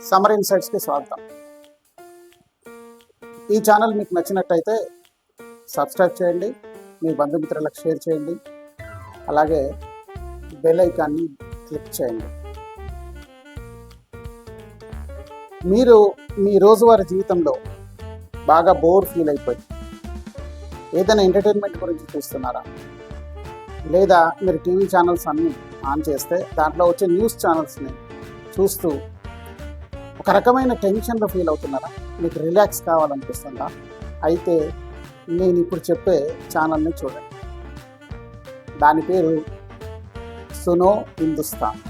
సమర్ ఇన్సైట్స్కి స్వాగతం. ఈ ఛానల్ మీకు నచ్చినట్టయితే సబ్స్క్రైబ్ చేయండి, మీ బంధుమిత్రులకు షేర్ చేయండి, అలాగే బెల్ ఐకాన్ని క్లిక్ చేయండి. మీరు మీ రోజువారీ జీవితంలో బాగా బోర్ ఫీల్ అయిపోయి ఏదైనా ఎంటర్టైన్మెంట్ గురించి చూస్తున్నారా? లేదా మీరు టీవీ ఛానల్స్ అన్నీ ఆన్ చేస్తే దాంట్లో వచ్చే న్యూస్ ఛానల్స్ని చూస్తూ ఒక రకమైన టెన్షన్లో ఫీల్ అవుతున్నారా? మీకు రిలాక్స్ కావాలనిపిస్తుందా? అయితే నేను ఇప్పుడు చెప్పే ఛానల్ని చూడండి. దాని పేరు సునో హిందుస్థాన్.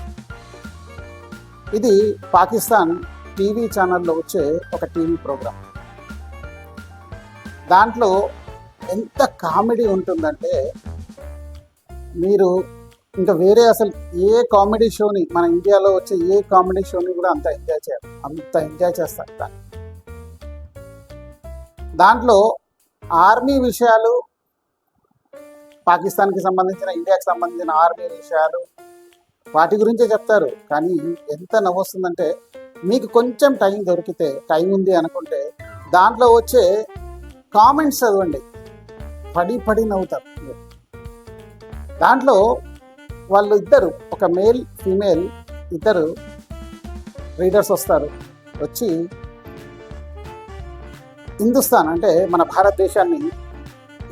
ఇది పాకిస్తాన్ టీవీ ఛానల్లో వచ్చే ఒక టీవీ ప్రోగ్రాం. దాంట్లో ఎంత కామెడీ ఉంటుందంటే మీరు ఇంకా వేరే అసలు ఏ కామెడీ షోని, మన ఇండియాలో వచ్చే ఏ కామెడీ షోని కూడా అంత ఎంజాయ్ చేస్తారు. దాంట్లో ఆర్మీ విషయాలు, పాకిస్తాన్కి సంబంధించిన, ఇండియాకి సంబంధించిన ఆర్మీ విషయాలు, వాటి గురించే చెప్తారు. కానీ ఎంత నవ్వొస్తుందంటే మీకు కొంచెం టైం దొరికితే, టైం ఉంది అనుకుంటే దాంట్లో వచ్చే కామెంట్స్ చదవండి, పడి నవ్వుతారు. దాంట్లో వాళ్ళు ఇద్దరు, ఒక మేల్ ఫీమేల్ ఇద్దరు రీడర్స్ వస్తారు. వచ్చి హిందుస్థాన్ అంటే మన భారతదేశాన్ని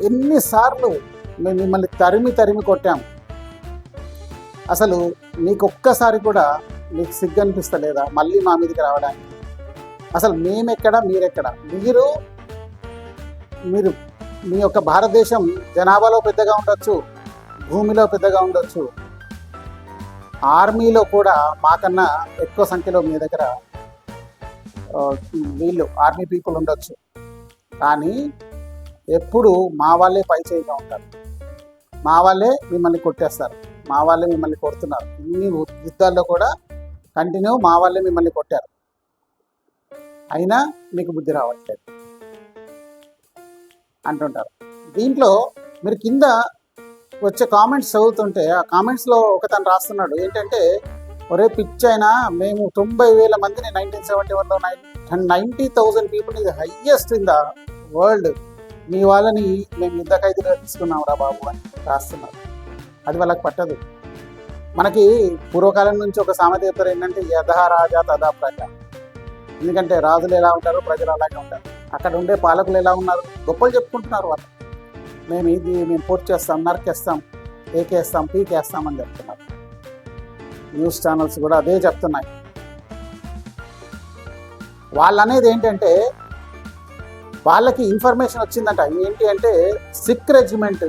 ఎన్నిసార్లు మేము మిమ్మల్ని తరిమి కొట్టాం, అసలు మీకు ఒక్కసారి కూడా మీకు సిగ్గు అనిపిస్తలేదా మళ్ళీ మా మీదకి రావడానికి? అసలు మేమెక్కడ, మీరెక్కడ? మీరు మీ యొక్క భారతదేశం జనాభాలో పెద్దగా ఉండొచ్చు, భూమిలో పెద్దగా ఉండొచ్చు, ఆర్మీలో కూడా మాకన్నా ఎక్కువ సంఖ్యలో మీ దగ్గర వీళ్ళు ఆర్మీ పీపుల్ ఉండొచ్చు. కానీ ఎప్పుడు మా వాళ్ళే పై చేయిగా ఉంటారు, మా వాళ్ళే మిమ్మల్ని కొట్టేస్తారు, మా వాళ్ళే మిమ్మల్ని కొడుతున్నారు. ఇన్ని యుద్ధాల్లో కూడా కంటిన్యూ మా వాళ్ళే మిమ్మల్ని కొట్టారు, అయినా మీకు బుద్ధి రావట్లేదు అంటుంటారు. దీంట్లో మీరు కింద వచ్చే కామెంట్స్ చదువుతుంటే ఆ కామెంట్స్లో ఒకతను రాస్తున్నాడు ఏంటంటే, ఒరే పిచ్ అయినా, మేము 90,000 మందిని 1971లో 90,000 పీపుల్ ఇది హయ్యెస్ట్ ఇన్ ద వరల్డ్, మీ వాళ్ళని మేము యుద్ధ ఖైదీగా తీసుకున్నాం రా బాబు అని రాస్తున్నారు. అది వాళ్ళకి పట్టదు. మనకి పూర్వకాలం నుంచి ఒక సామెత చెప్తారు ఏంటంటే, యథా రాజా తదా ప్రజ. ఎందుకంటే రాజులు ఎలా ఉంటారు, ప్రజలు అలాగే ఉంటారు. అక్కడ ఉండే పాలకులు ఎలా ఉన్నారు, గొప్పలు చెప్పుకుంటున్నారు. వాళ్ళు మేము పూర్తి చేస్తాం, నరికేస్తాం, ఏకేస్తాం, పీకేస్తాం అని చెప్తున్నారు. న్యూస్ ఛానల్స్ కూడా అదే చెప్తున్నాయి. వాళ్ళు అనేది ఏంటంటే, వాళ్ళకి ఇన్ఫర్మేషన్ వచ్చిందంట. ఏంటి అంటే, సిక్ రెజిమెంట్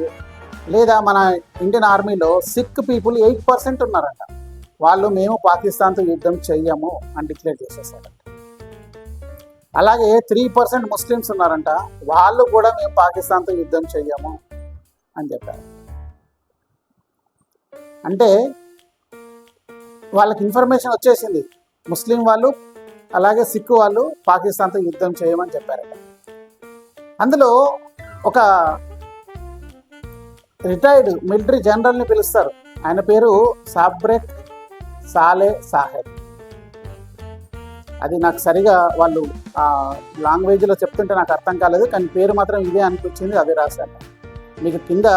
లేదా మన ఇండియన్ ఆర్మీలో సిక్ పీపుల్ 8% ఉన్నారంట. వాళ్ళు మేము పాకిస్తాన్తో యుద్ధం చెయ్యము అని డిక్లేర్ చేసేసారంట. అలాగే 3% ముస్లిమ్స్ ఉన్నారంట, వాళ్ళు కూడా మేము పాకిస్తాన్తో యుద్ధం చెయ్యము అని చెప్పారు. అంటే వాళ్ళకి ఇన్ఫర్మేషన్ వచ్చేసింది, ముస్లిం వాళ్ళు అలాగే సిక్ వాళ్ళు పాకిస్తాన్తో యుద్ధం చేయమని చెప్పారట. అందులో ఒక రిటైర్డ్ మిలిటరీ జనరల్ని పిలుస్తారు. ఆయన పేరు సాబ్రెక్ సాలే సాహెబ్. అది నాకు సరిగా వాళ్ళు ఆ లాంగ్వేజ్లో చెప్తుంటే నాకు అర్థం కాలేదు, కానీ పేరు మాత్రం ఇదే అనిపించింది, అదే రాశాను. మీకు కింద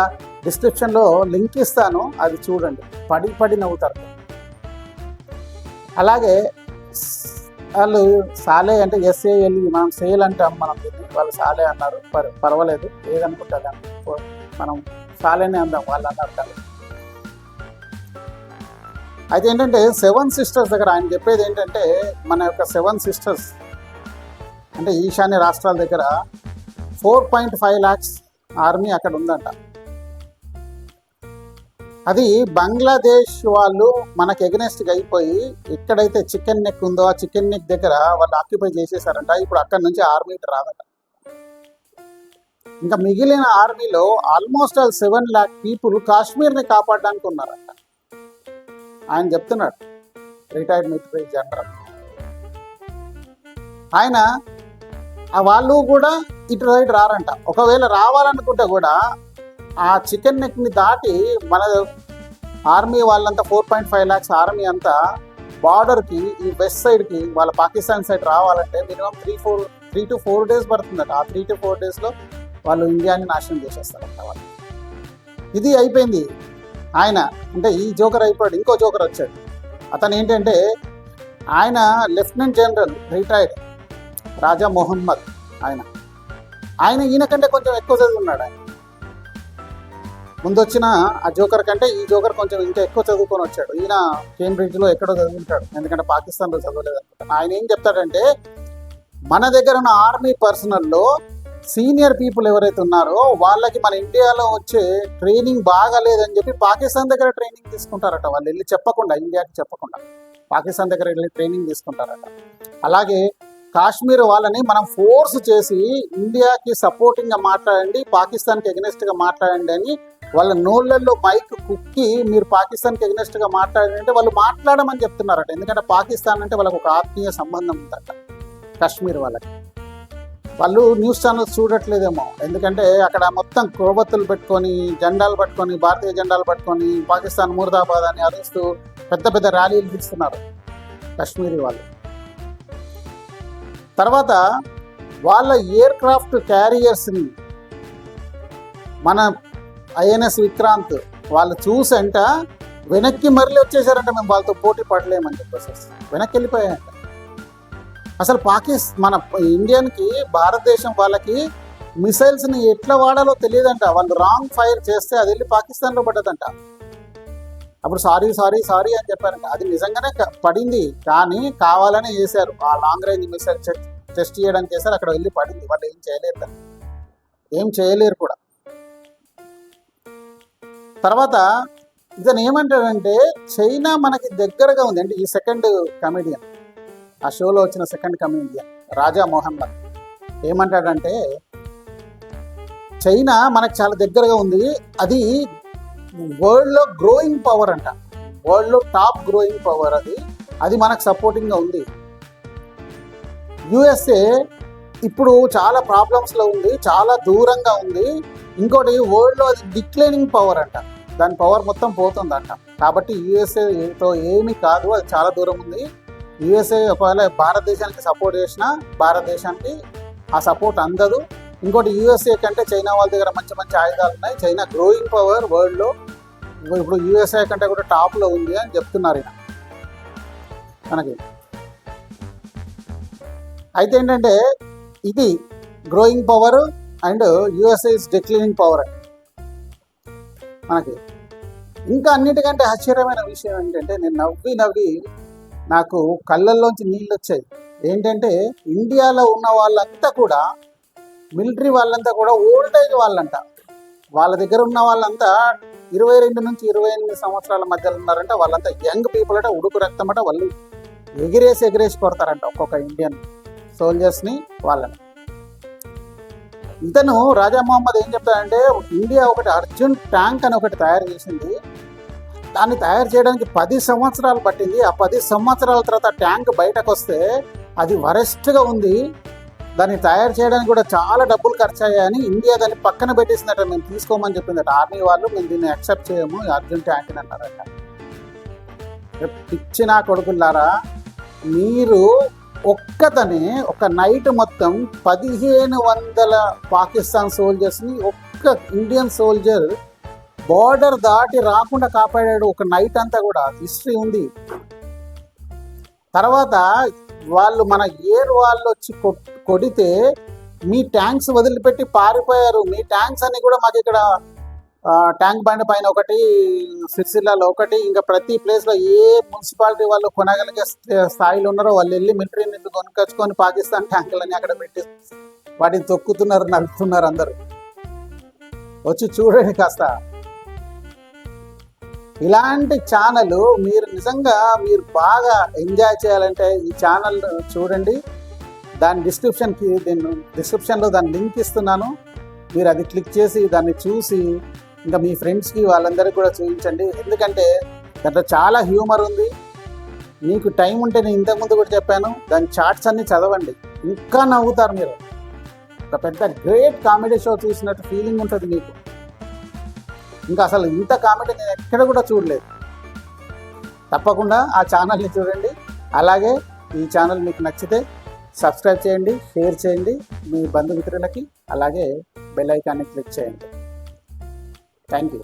డిస్క్రిప్షన్లో లింక్ ఇస్తాను, అది చూడండి, పడి నవ్వుతారు. అలాగే వాళ్ళు సాలే అంటే SALE, మనం సేల్ అంటాం మనం దీన్ని, వాళ్ళు సాలే అన్నారు. పర్వాలేదు, ఏదనుకుంటారు మనం సాలేనే అందాం, వాళ్ళు అన్నారు. కానీ అయితే ఏంటంటే 7 సిస్టర్స్ దగ్గర ఆయన చెప్పేది ఏంటంటే, మన యొక్క 7 సిస్టర్స్ అంటే ఈశాన్య రాష్ట్రాల దగ్గర 4.5 lakhs ఆర్మీ అక్కడ ఉందంట. అది బంగ్లాదేశ్ వాళ్ళు మనకు ఎగనెస్ట్గా అయిపోయి ఎక్కడైతే చికెన్ నెక్ ఉందో ఆ చికెన్ నెక్ దగ్గర వాళ్ళు ఆక్యుపై చేసేసారంట. ఇప్పుడు అక్కడి నుంచి ఆర్మీ రాదట. ఇంకా మిగిలిన ఆర్మీలో ఆల్మోస్ట్ 7 lakh పీపుల్ కాశ్మీర్ని కాపాడడానికి ఉన్నారంట. ఆయన చెప్తున్నాడు, రిటైర్డ్ మిలిటరీ జనరల్. ఆయన వాళ్ళు కూడా ఇటు సైడ్ రారంట. ఒకవేళ రావాలనుకుంటే కూడా ఆ చికెన్ నెక్ని దాటి మన ఆర్మీ వాళ్ళంతా 4.5 lakhs ఆర్మీ అంతా బార్డర్కి ఈ వెస్ట్ సైడ్కి వాళ్ళ పాకిస్తాన్ సైడ్ రావాలంటే మినిమం 3 to 4 days పడుతుందట. ఆ 3 to 4 daysలో వాళ్ళు ఇండియాని నాశనం చేసేస్తారంట వాళ్ళు. ఇది అయిపోయింది. ఆయన అంటే ఈ జోకర్ అయిపోయాడు, ఇంకో జోకర్ వచ్చాడు. అతను ఏంటంటే ఆయన లెఫ్టినెంట్ జనరల్ రిటైర్డ్ రాజా మొహమ్మద్. ఆయన ఈయన కంటే కొంచెం ఎక్కువ చదువుకున్నాడు. ఆయన ముందొచ్చిన ఆ జోకర్ కంటే ఈ జోకర్ కొంచెం ఇంకా ఎక్కువ చదువుకొని వచ్చాడు. ఈయన కేంబ్రిడ్జ్లో ఎక్కడో చదువుకుంటాడు, ఎందుకంటే పాకిస్తాన్లో చదవలేదు అనుకుంటాను. ఆయన ఏం చెప్తాడంటే మన దగ్గర ఉన్న ఆర్మీ పర్సనల్లో సీనియర్ పీపుల్ ఎవరైతే ఉన్నారో వాళ్ళకి మన ఇండియాలో వచ్చే ట్రైనింగ్ బాగాలేదని చెప్పి పాకిస్తాన్ దగ్గర ట్రైనింగ్ తీసుకుంటారట. వాళ్ళు వెళ్ళి చెప్పకుండా, ఇండియాకి చెప్పకుండా పాకిస్తాన్ దగ్గర వెళ్ళి ట్రైనింగ్ తీసుకుంటారట. అలాగే కాశ్మీర్ వాళ్ళని మనం ఫోర్స్ చేసి ఇండియాకి సపోర్టింగ్గా మాట్లాడండి, పాకిస్తాన్కి ఎగనెస్ట్గా మాట్లాడండి అని వాళ్ళ నోళ్ళల్లో మైక్ కుక్కి మీరు పాకిస్తాన్కి ఎగనెస్ట్గా మాట్లాడండి అంటే వాళ్ళు మాట్లాడమని చెప్తున్నారట. ఎందుకంటే పాకిస్తాన్ అంటే వాళ్ళకు ఒక ఆత్మీయ సంబంధం ఉందట కాశ్మీర్ వాళ్ళకి. వాళ్ళు న్యూస్ ఛానల్స్ చూడట్లేదేమో, ఎందుకంటే అక్కడ మొత్తం కొవ్వొత్తులు పెట్టుకొని, జెండాలు పట్టుకొని, భారతీయ జెండాలు పట్టుకొని పాకిస్తాన్ ముర్దాబాద్ అని అరుస్తూ పెద్ద పెద్ద ర్యాలీలు తీస్తున్నారు కాశ్మీరీ వాళ్ళు. తర్వాత వాళ్ళ ఎయిర్ క్రాఫ్ట్ క్యారియర్స్ని మన ఐఎన్ఎస్ విక్రాంత్ వాళ్ళు చూసంట వెనక్కి మరలి వచ్చేసారంట. మేము వాళ్ళతో పోటీ పడలేమని చెప్పేసి వెనక్కి వెళ్ళిపోయాయంట. అసలు మన ఇండియన్కి భారతదేశం వాళ్ళకి మిసైల్స్ని ఎట్లా వాడాలో తెలియదంట. వాళ్ళు రాంగ్ ఫైర్ చేస్తే అది వెళ్ళి పాకిస్తాన్లో పడ్డదంట. అప్పుడు సారీ అని చెప్పారంట. అది నిజంగానే పడింది, కానీ కావాలనే చేశారు. ఆ లాంగ్ రేంజ్ మిసైల్ టెస్ట్ చేయడానికి చేశారు, అక్కడ వెళ్ళి పడింది. వాళ్ళు ఏం చేయలేరు కూడా. తర్వాత ఇతను ఏమంటాడంటే చైనా మనకి దగ్గరగా ఉంది. అంటే ఈ సెకండ్ కమెడియన్, ఆ షోలో వచ్చిన సెకండ్ కమెడియన్ రాజా మొహమ్మద్ ఏమంటాడంటే చైనా మనకు చాలా దగ్గరగా ఉంది, అది వరల్డ్లో గ్రోయింగ్ పవర్ అంట, వరల్డ్లో టాప్ గ్రోయింగ్ పవర్, అది మనకు సపోర్టింగ్గా ఉంది. యుఎస్ఏ ఇప్పుడు చాలా ప్రాబ్లమ్స్లో ఉంది, చాలా దూరంగా ఉంది. ఇంకోటి వరల్డ్లో అది డిక్లైనింగ్ పవర్ అంట, దాని పవర్ మొత్తం పోతుందంట. కాబట్టి యుఎస్ఏతో ఏమీ కాదు, అది చాలా దూరం ఉంది. యుఎస్ఏ ఒకవేళ భారతదేశానికి సపోర్ట్ చేసినా భారతదేశానికి ఆ సపోర్ట్ అందదు. ఇంకోటి యుఎస్ఏ కంటే చైనా వాళ్ళ దగ్గర మంచి మంచి ఆయుధాలు ఉన్నాయి. చైనా గ్రోయింగ్ పవర్ వరల్డ్లో ఇప్పుడు యుఎస్ఏ కంటే కూడా టాప్లో ఉంది అని చెప్తున్నారు ఈయన మనకి. అయితే ఏంటంటే ఇది growing power and USA is declining power మనకి. ఇంకా అన్నిటికంటే ఆశ్చర్యమైన విషయం ఏంటంటే నేను నవ్వి నాకు కళ్ళల్లోంచి నీళ్ళు వచ్చాయి. ఏంటంటే ఇండియాలో ఉన్న వాళ్ళంతా కూడా మిలిటరీ వాళ్ళంతా కూడా ఓల్డ్ ఏజ్ వాళ్ళంట. వాళ్ళ దగ్గర ఉన్న వాళ్ళంతా 22 నుంచి 28 సంవత్సరాల మధ్యలో ఉన్నారంట. వాళ్ళంతా యంగ్ పీపుల్ అట, ఉడుకు రక్తం అట. వాళ్ళు ఎగిరేసి కొడతారంట ఒక్కొక్క ఇండియన్ సోల్జర్స్ని వాళ్ళని. ఇతను రాజా మొహమ్మద్ ఏం చెప్తాడంటే ఇండియా ఒకటి అర్జున్ ట్యాంక్ అని ఒకటి తయారు చేసింది. దాన్ని తయారు చేయడానికి 10 సంవత్సరాలు పట్టింది. ఆ 10 సంవత్సరాల తర్వాత ట్యాంక్ బయటకు వస్తే అది వరెస్ట్గా ఉంది. దాన్ని తయారు చేయడానికి కూడా చాలా డబ్బులు ఖర్చు అయ్యాయని ఇండియా దాన్ని పక్కన పెట్టేసిందట. మేము తీసుకోమని చెప్పిందట ఆర్మీ వాళ్ళు. మేము దీన్ని యాక్సెప్ట్ చేయము, అర్జున్ ట్యాంక్ అని అన్నారట. పిచ్చి నా కొడుకులారా, మీరు ఒక నైట్ మొత్తం 1500 పాకిస్తాన్ సోల్జర్స్ని ఒక్క ఇండియన్ సోల్జర్ బార్డర్ దాటి రాకుండా కాపాడాడు ఒక నైట్ అంతా కూడా. హిస్టరీ ఉంది. తర్వాత వాళ్ళు మన ఎయిర్ వాళ్ళు వచ్చి కొడితే మీ ట్యాంక్స్ వదిలిపెట్టి పారిపోయారు. మీ ట్యాంక్స్ అన్ని కూడా మాకు ఇక్కడ ట్యాంక్ బండ్ పైన ఒకటి, సిరిసిల్లాలో ఒకటి, ఇంకా ప్రతి ప్లేస్లో ఏ మున్సిపాలిటీ వాళ్ళు కొనగలిగే స్థాయిలో ఉన్నారో వాళ్ళు వెళ్ళి మిలిటరీ నుంచి కొనుకొచ్చుకొని పాకిస్తాన్ ట్యాంకులన్నీ అక్కడ పెట్టి వాటిని తొక్కుతున్నారు, నడుపుతున్నారు. అందరూ వచ్చి చూడండి కాస్త. ఇలాంటి ఛానల్ మీరు నిజంగా బాగా ఎంజాయ్ చేయాలంటే ఈ ఛానల్ చూడండి. దాని డిస్క్రిప్షన్లో దాని లింక్ ఇస్తున్నాను. మీరు అది క్లిక్ చేసి దాన్ని చూసి ఇంకా మీ ఫ్రెండ్స్కి వాళ్ళందరికీ కూడా చూపించండి. ఎందుకంటే దాంట్లో చాలా హ్యూమర్ ఉంది. మీకు టైం ఉంటే నేను ఇంతకుముందు కూడా చెప్పాను, దాని చార్ట్స్ అన్నీ చదవండి, ఇంకా నవ్వుతారు మీరు. ఒక పెద్ద గ్రేట్ కామెడీ షో చూసినట్టు ఫీలింగ్ ఉంటుంది మీకు. ఇంకా అసలు ఇంత కామెడీ నేను ఎక్కడ కూడా చూడలేదు. తప్పకుండా ఆ ఛానల్ని చూడండి. అలాగే ఈ ఛానల్ మీకు నచ్చితే సబ్స్క్రైబ్ చేయండి, షేర్ చేయండి మీ బంధుమిత్రులకి, అలాగే బెల్ ఐకాన్ని క్లిక్ చేయండి. Thank you.